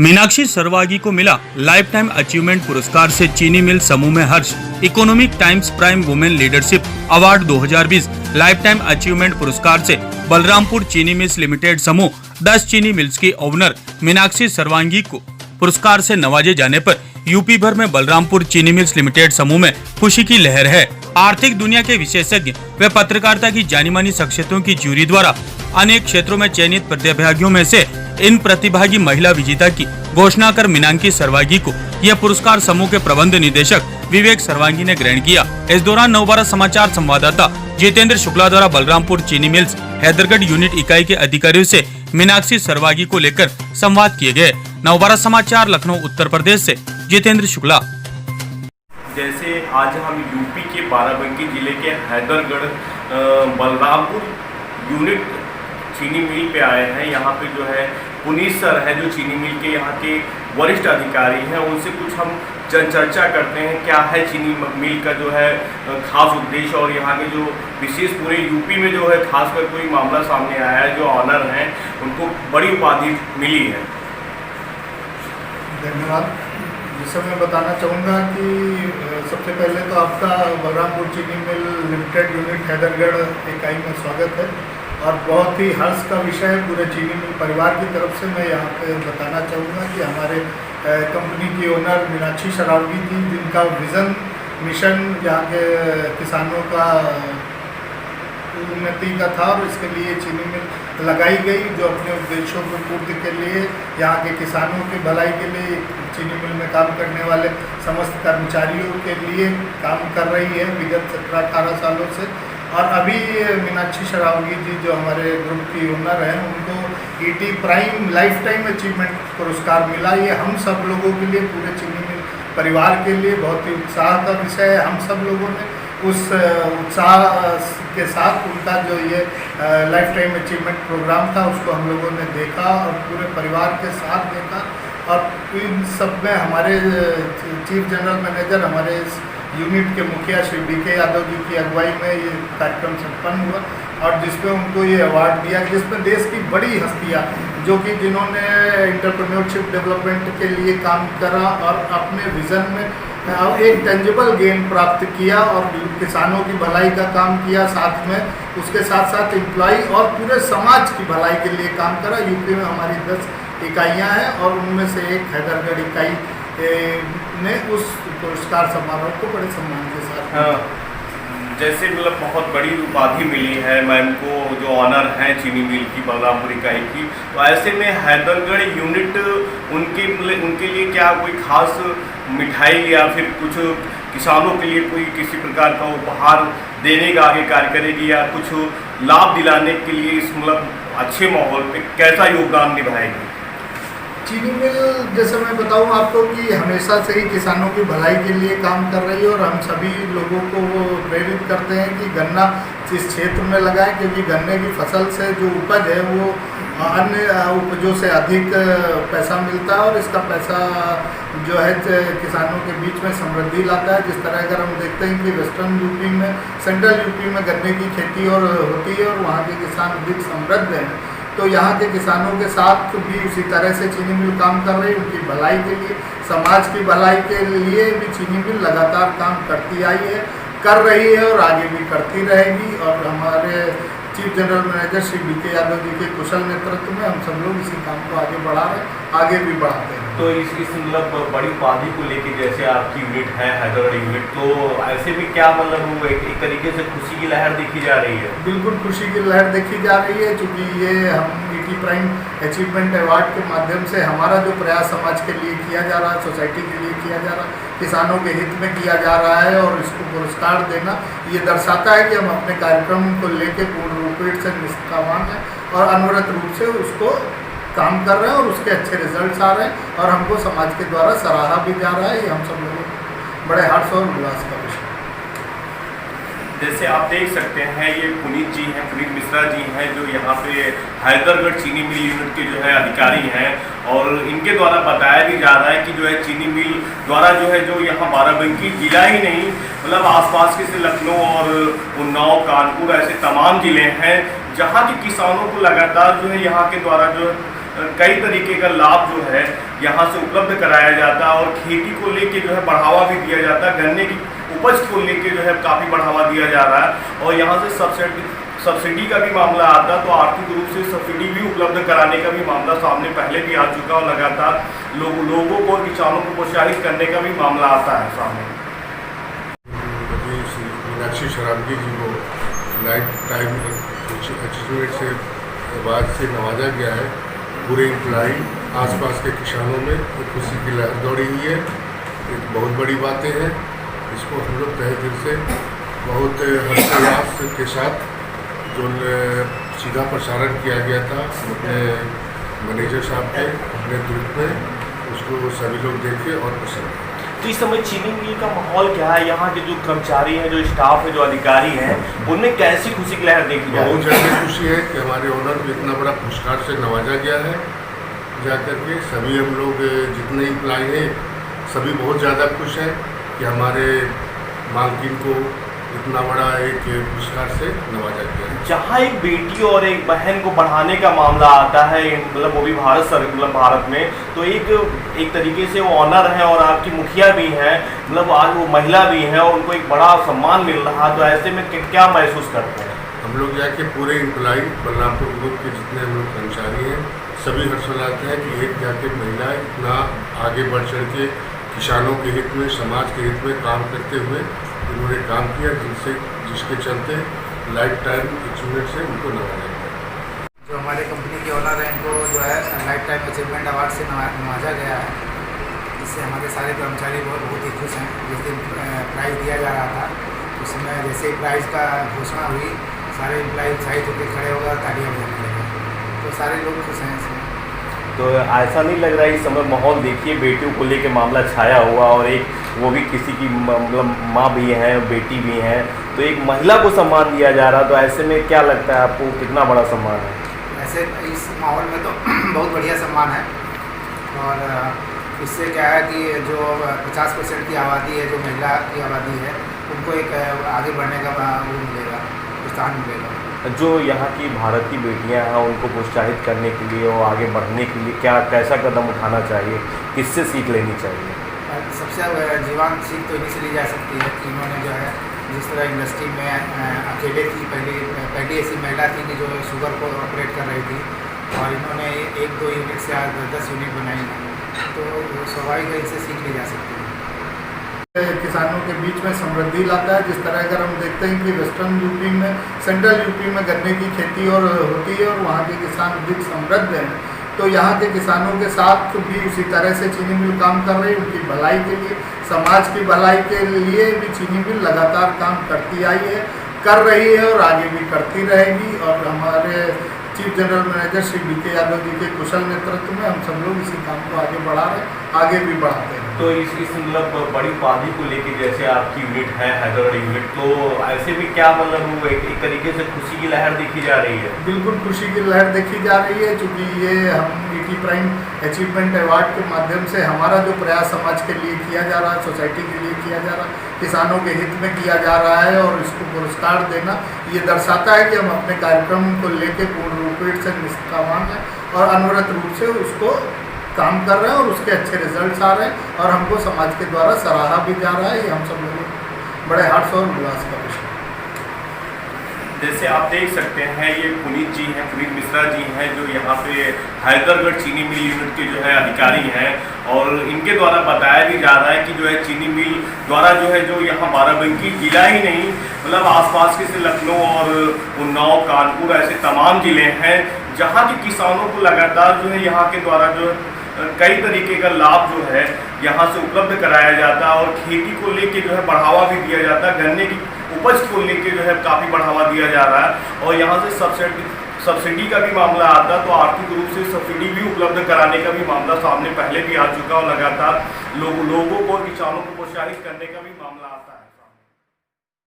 मीनाक्षी सरवागी को मिला life time achievement पुरस्कार से चीनी मिल समूह में हर्ष। Economic Times prime women leadership award 2020 lifetime achievement पुरस्कार से बलरामपुर चीनी मिल्स लिमिटेड समूह 10 चीनी मिल्स की ओनर मीनाक्षी सरवागी को पुरस्कार से नवाजे जाने पर यूपी भर में बलरामपुर चीनी मिल्स लिमिटेड समूह में खुशी की लहर है। आर्थिक दुनिया के विशेषज्ञ व पत्रकारिता की जानी मानी शख्सियतों की जूरी द्वारा अनेक क्षेत्रों में चयनित प्रतिभागियों में से इन प्रतिभागी महिला विजेता की घोषणा कर मीनाक्षी सरवागी को यह पुरस्कार समूह के प्रबंध निदेशक विवेक सरवागी ने ग्रहण किया। इस दौरान नवभारत समाचार संवाददाता जितेंद्र शुक्ला द्वारा बलरामपुर चीनी मिल्स हैदरगढ़ यूनिट इकाई के अधिकारियों से मीनाक्षी सरवागी को लेकर संवाद किए गए। नवभारत समाचार लखनऊ उत्तर प्रदेश से जितेंद्र शुक्ला। जैसे आज हम यूपी के बाराबंकी जिले के हैदरगढ़ बलरामपुर यूनिट चीनी मिल पे आए हैं। यहाँ पे जो है पुनीत सर है जो चीनी मिल के यहाँ के वरिष्ठ अधिकारी हैं, उनसे कुछ हम चर्चा करते हैं क्या है चीनी मिल का जो है खास उद्देश्य और यहाँ के जो विशेष पूरे यूपी में जो है खासकर कोई मामला सामने आया है, जो ऑनर हैं उनको बड़ी उपाधि मिली है। धन्यवाद। जिससे मैं बताना चाहूँगा कि सबसे पहले तो आपका बलरामपुर चीनी मिल लिमिटेड यूनिट हैदरगढ़ इकाई में स्वागत है और बहुत ही हर्ष का विषय है पूरे चीनी मिल परिवार की तरफ से। मैं यहाँ पे बताना चाहूँगा कि हमारे कंपनी की ओनर मीनाक्षी सरवागी जी, जिनका विज़न मिशन यहाँ के किसानों का उन्नति का था और इसके लिए चीनी मिल लगाई गई, जो अपने उद्देश्यों को पूर्ति के लिए यहाँ के किसानों की भलाई के लिए चीनी मिल में काम करने वाले समस्त कर्मचारियों के लिए काम कर रही है विगत 17-18 सालों से। और अभी मीनाक्षी सरवागी जी जो हमारे ग्रुप की ओनर हैं, उनको ET prime life time achievement पुरस्कार मिला। ये हम सब लोगों के लिए, पूरे चीनी मिल परिवार के लिए बहुत ही उत्साह का विषय है। हम सब लोगों ने उस उत्साह के साथ उनका जो ये लाइफ टाइम अचीवमेंट प्रोग्राम था उसको हम लोगों ने देखा और पूरे परिवार के साथ देखा। और इन सब में हमारे चीफ जनरल मैनेजर, हमारे यूनिट के मुखिया श्री BK यादव जी की अगुवाई में ये कार्यक्रम संपन्न हुआ और जिसमें उनको ये अवार्ड दिया, जिसमें देश की बड़ी हस्तियाँ जो कि जिन्होंने एंटरप्रेन्योरशिप डेवलपमेंट के लिए काम करा और अपने विज़न में एक टेंजिबल गेन प्राप्त किया और किसानों की भलाई का काम किया, साथ में उसके साथ साथ एम्प्लॉय और पूरे समाज की भलाई के लिए काम करा। यूपी में हमारी 10 इकाइयाँ हैं और उनमें से एक हैदरगढ़ इकाई ने उस पुरस्कार समारोह को बड़े सम्मान के साथ जैसे मतलब बहुत बड़ी उपाधि मिली है मैम को, जो ऑनर हैं चीनी मिल की बलरामपुर इकाई की, तो ऐसे में हैदरगढ़ यूनिट उनके लिए क्या कोई खास मिठाई या फिर कुछ किसानों के लिए कोई किसी प्रकार का उपहार देने का आगे कार्य करेगी या कुछ लाभ दिलाने के लिए इस मतलब अच्छे माहौल पे कैसा योगदान निभाएगी? चीनी मिल, जैसे मैं बताऊं आपको कि हमेशा से ही किसानों की भलाई के लिए काम कर रही है और हम सभी लोगों को वो प्रेरित करते हैं कि गन्ना इस क्षेत्र में लगाएं, क्योंकि गन्ने की फसल से जो उपज है वो अन्य उपजों से अधिक पैसा मिलता है और इसका पैसा जो है किसानों के बीच में समृद्धि लाता है। जिस तरह अगर हम देखते हैं कि वेस्टर्न यूपी में, सेंट्रल यूपी में गन्ने की खेती और होती है और वहाँ के किसान अधिक समृद्ध हैं, तो यहाँ के किसानों के साथ भी उसी तरह से चीनी मिल काम कर रही है। उनकी भलाई के लिए, समाज की भलाई के लिए भी चीनी मिल लगातार काम करती आई है, कर रही है और आगे भी करती रहेगी। और हमारे chief general manager Shri BK Yadav ji के कुशल नेतृत्व में हम सब लोग इसी काम को आगे बढ़ा रहे हैं, आगे भी बढ़ाते हैं। तो इस मतलब बड़ी उपाधि को लेके जैसे आपकी यूनिट है हैदरगढ़ यूनिट, तो ऐसे में क्या मतलब एक तरीके से खुशी की लहर देखी जा रही है? बिल्कुल खुशी की लहर देखी जा रही है, क्योंकि ये हम ईटी प्राइम अचीवमेंट अवार्ड के माध्यम से हमारा जो प्रयास समाज के लिए किया जा रहा है, सोसाइटी के लिए किया जा रहा है, किसानों के हित में किया जा रहा है और इसको पुरस्कार देना ये दर्शाता है कि हम अपने कार्यक्रम को लेकर पूर्ण रूप से निष्ठावान हैं और अनवरत रूप से उसको काम कर रहे हैं और उसके अच्छे रिजल्ट्स आ रहे हैं और हमको समाज के द्वारा सराहा भी जा रहा है। ये हम सब लोगों को बड़े हर्ष और उल्लास का विषय। जैसे आप देख सकते हैं ये पुनीत जी हैं, पुनीत मिश्रा जी हैं, जो यहाँ पे हैदरगढ़ चीनी मिल यूनिट के जो है अधिकारी हैं और इनके द्वारा बताया भी जा रहा है कि जो है चीनी मिल द्वारा जो है जो यहाँ बाराबंकी जिला ही नहीं मतलब आसपास के से लखनऊ और उन्नाव, कानपुर ऐसे तमाम जिले हैं जहाँ के किसानों को लगातार जो है यहाँ के द्वारा जो कई तरीके का लाभ जो है यहाँ से उपलब्ध कराया जाता है और खेती को लेके जो है बढ़ावा भी दिया जाता है। गन्ने की उपज को लेके जो है काफ़ी बढ़ावा दिया जा रहा है और यहाँ से सब्सिडी का भी मामला आता है, तो आर्थिक रूप से सब्सिडी भी उपलब्ध कराने का भी मामला सामने पहले भी आ चुका और लगातार लोगों को और किसानों को प्रोत्साहित करने का भी मामला आता है सामने। मीनाक्षी शरावगी जी को लाइफ टाइम अचीवमेंट से अवार्ड से नवाजा गया है। पूरे इम्प्लाई आसपास के किसानों में एक खुशी की लहर दौड़ी हुई है। एक बहुत बड़ी बातें हैं, इसको हम लोग तहे दिल से बहुत हर्षोल्लास के साथ जो सीधा प्रसारण किया गया था अपने मैनेजर साहब के अपने ग्रुप में, उसको सभी लोग देखे और पसंद किए। तो इस समय चीनी मिल का माहौल क्या है? यहाँ के जो कर्मचारी हैं, जो स्टाफ है, जो अधिकारी हैं, उनमें कैसी खुशी की लहर देखी जा रही है? बहुत ज़्यादा खुशी है कि हमारे ओनर को इतना बड़ा पुरस्कार से नवाजा गया है। जाकर के सभी हम लोग जितने इम्प्लाई हैं सभी बहुत ज़्यादा खुश हैं कि हमारे मालकिन को इतना बड़ा एक पुरस्कार से नवाजा गया है। जहाँ एक बेटी और एक बहन को बढ़ाने का मामला आता है, मतलब वो भी भारत में, तो एक तरीके से वो ऑनर है और आपकी मुखिया भी हैं, मतलब आज वो महिला भी हैं और उनको एक बड़ा सम्मान मिल रहा, तो ऐसे में क्या महसूस करते हैं? हम लोग जाके पूरे इम्प्लाई बलरामपुर ग्रुप के जितने हम लोग कर्मचारी हैं सभी हर्षोल्लास हैं कि एक जाके महिला इतना आगे बढ़ चढ़ के किसानों के हित में, समाज के हित में काम करते हुए उन्होंने काम किया, जिसके चलते लाइफ टाइम अचीवमेंट से उनको नवाजा गया। जो हमारे कंपनी के ओनर हैं उनको जो है लाइफ टाइम अचीवमेंट अवार्ड से नवाजा गया है, जिससे हमारे सारे कर्मचारी बहुत ही खुश हैं। जिस दिन प्राइज़ दिया जा रहा था उसमें जैसे प्राइज़ का घोषणा हुई, सारे एम्प्लॉय उत्साहित होकर खड़े हो गए, तालियां बजाने लगे, तो सारे लोग खुश हैं इसमें। तो ऐसा नहीं लग रहा है इस समय माहौल देखिए बेटियों को लेके मामला छाया हुआ और एक वो भी किसी की मतलब माँ भी हैं, बेटी भी हैं, तो एक महिला को सम्मान दिया जा रहा, तो ऐसे में क्या लगता है आपको कितना बड़ा सम्मान है? ऐसे इस माहौल में तो बहुत बढ़िया सम्मान है और इससे क्या है कि जो 50% की आबादी है, जो महिला की आबादी है, उनको एक आगे बढ़ने का वो मिलेगा, प्रोत्साहन मिलेगा। जो यहाँ की भारत की बेटियाँ हैं उनको प्रोत्साहित करने के लिए और आगे बढ़ने के लिए कैसा कदम उठाना चाहिए, किससे सीख लेनी चाहिए? सबसे जीवांत सीख तो इन्हीं से ली जा सकती है कि इन्होंने जो है जिस तरह इंडस्ट्री में अकेले थी, पहली ऐसी महिला थी कि जो शुगर को ऑपरेट कर रही थी और इन्होंने 1-2 यूनिट से आज 10 यूनिट बनाई हैं, तो स्वाभाविक है इनसे सीख ली जा सकती है। किसानों के बीच में समृद्धि लाता है। जिस तरह अगर हम देखते हैं कि वेस्टर्न यूपी में, सेंट्रल यूपी में गन्ने की खेती और होती है और वहाँ के किसान अधिक समृद्ध हैं, तो यहाँ के किसानों के साथ भी उसी तरह से चीनी मिल काम कर रही है। उनकी भलाई के लिए, समाज की भलाई के लिए भी चीनी मिल लगातार काम करती आई है, कर रही है और आगे भी करती रहेगी। और हमारे chief general manager Shri BK Yadav ji के कुशल नेतृत्व में हम सब लोग इसी काम को आगे बढ़ा रहे हैं, आगे भी बढ़ाते हैं। तो इस मतलब बड़ी उपाधि को लेके जैसे आपकी यूनिट है हैदरगढ़ यूनिट, तो ऐसे में क्या मतलब एक तरीके से खुशी की लहर देखी जा रही है? बिल्कुल खुशी की लहर देखी जा रही है, क्योंकि ये हम ET प्राइम अचीवमेंट अवार्ड के माध्यम से हमारा जो प्रयास समाज के लिए किया जा रहा है, सोसाइटी के लिए किया जा रहा है, किसानों के हित में किया जा रहा है और इसको पुरस्कार देना ये दर्शाता है कि हम अपने कार्यक्रम को लेके पूर्ण रूप से निष्ठावान हैं और अनवरत रूप से उसको काम कर रहे हैं और उसके अच्छे रिजल्ट्स आ रहे हैं और हमको समाज के द्वारा सराहा भी जा रहा है। ये हम सब लोग बड़े हर्ष और उल्लास का विषय। जैसे आप देख सकते हैं ये पुनीत जी हैं, पुनीत मिश्रा जी हैं, जो यहाँ पे हैदरगढ़ चीनी मिल यूनिट के जो है अधिकारी हैं और इनके द्वारा बताया भी जा रहा है कि जो है चीनी मिल द्वारा जो है जो यहाँ बाराबंकी जिला ही नहीं मतलब आसपास के से लखनऊ और उन्नाव, कानपुर ऐसे तमाम ज़िले हैं जहाँ के किसानों को लगातार जो है यहाँ के द्वारा जो कई तरीके का लाभ जो है यहाँ से उपलब्ध कराया जाता है और खेती को लेके जो है बढ़ावा भी दिया जाता है। गन्ने की उपज को लेके जो है काफ़ी बढ़ावा दिया जा रहा है और यहाँ से सब्सिडी का भी मामला आता है, तो आर्थिक रूप से सब्सिडी भी उपलब्ध कराने का भी मामला सामने पहले भी आ चुका और लगातार लोगों को और किसानों को प्रोत्साहित करने का भी मामला आता है।